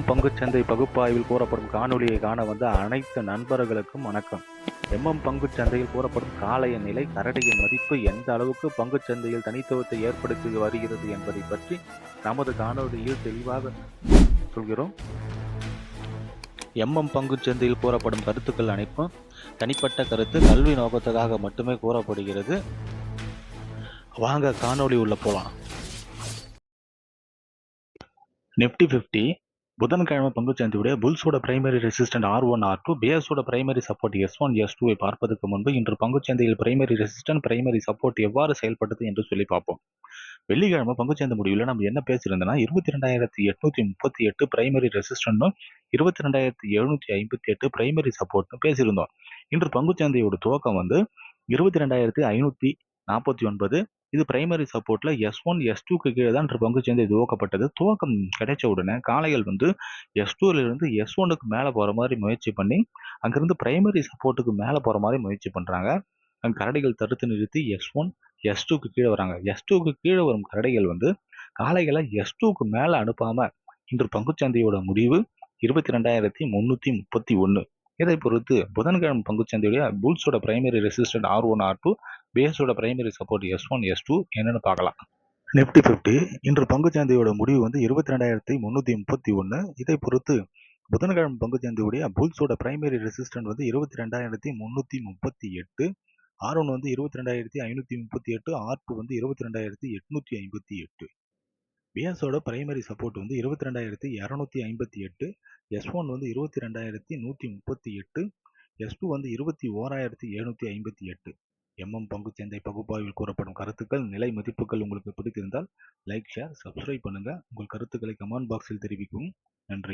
பங்குச்சந்தை பகுப்பாய்வில் கூறப்படும் காணொளியை காண வந்த அனைத்து நண்பர்களுக்கும் வணக்கம். பங்குச்சந்தையில் கூறப்படும் காளைய நிலை, கரடியின் மதிப்பு எந்த அளவுக்கு பங்குச்சந்தையில் தனித்துவத்தை ஏற்படுத்தி வருகிறது என்பதை பற்றி நமது காணொளியில் தெளிவாக சொல்கிறோம். பங்குச்சந்தையில் கூறப்படும் கருத்துக்கள் அனைத்தும் தனிப்பட்ட கருத்து, கல்வி நோக்கத்துக்காக மட்டுமே கூறப்படுகிறது. வாங்க காணொளி உள்ள போலாம். நிப்டி 50 புதன்கிழமை பங்குச்சந்தையுடைய புல்ஸோட பிரைமரி ரெசிஸ்டன்ட் R1 R2, பேஸோட பிரைமரி சப்போர்ட் S1 S2 பார்ப்பதற்கு முன்பு இன்று பங்குச்சந்தையில் பிரைமரி ரெசிஸ்டன்ட், பிரைமரி சப்போர்ட் எவ்வாறு செயல்பட்டது என்று சொல்லி பார்ப்போம். வெள்ளிக்கிழமை பங்குச்சந்தை முடிவில் நம்ம என்ன பேசியிருந்தோம்னா 22,838 பிரைமரி ரெசிஸ்டன்ட்டும் 22,758 பிரைமரி சப்போர்ட்டும் பேசியிருந்தோம். இன்று பங்குச்சந்தையோட துவக்கம் 22,549. இது பிரைமரி சப்போர்ட்ல S1 S2க்கு கீழே தான் பங்குச்சந்தை துவக்கப்பட்டது. துவக்கம் கிடைச்ச உடனே காளைகள் S2ல இருந்து S1க்கு மேல போற மாதிரி முயற்சி பண்ணி அங்கிருந்து பிரைமரி சப்போர்ட்டுக்கு மேல போற மாதிரி முயற்சி பண்றாங்க. கரடிகள் தடுத்து நிறுத்தி S1 S2க்கு கீழே வராங்க. S2க்கு கீழே வரும் கரடிகள் காளைகளை S2க்கு மேல அனுப்பாம இன்று பங்குச்சந்தையோட முடிவு 22,331. இதை பொறுத்து புதன்கிழமை பங்குச்சந்தையுடைய புல்ஸோட பிரைமரி ரெசிஸ்டன்ட் R1 R2, பேஸோட பிரைமரி சப்போர்ட் S1 S2 என்னன்னு பார்க்கலாம். நிப்டி 50 இன்று பங்குச்சந்தையோட முடிவு 22,331. இதை பொறுத்து புதன்கிழமை பங்குச்சந்தையுடைய புல்ஸோட பிரைமரி ரெசிஸ்டன்ட் 22,338, R1 22,538, R2 22,858. பேஸோட பிரைமரி சப்போர்ட் 22,258, S1 22,138, S2 21,758. பங்குச்சந்தை பகுப்பாய்வில் கூறப்படும் கருத்துக்கள், நிலை மதிப்புகள் உங்களுக்கு பிடித்திருந்தால் லைக், ஷேர், சப்ஸ்கிரைப் பண்ணுங்க. உங்கள் கருத்துக்களை கமெண்ட் பாக்ஸில் தெரிவிக்கவும். நன்றி.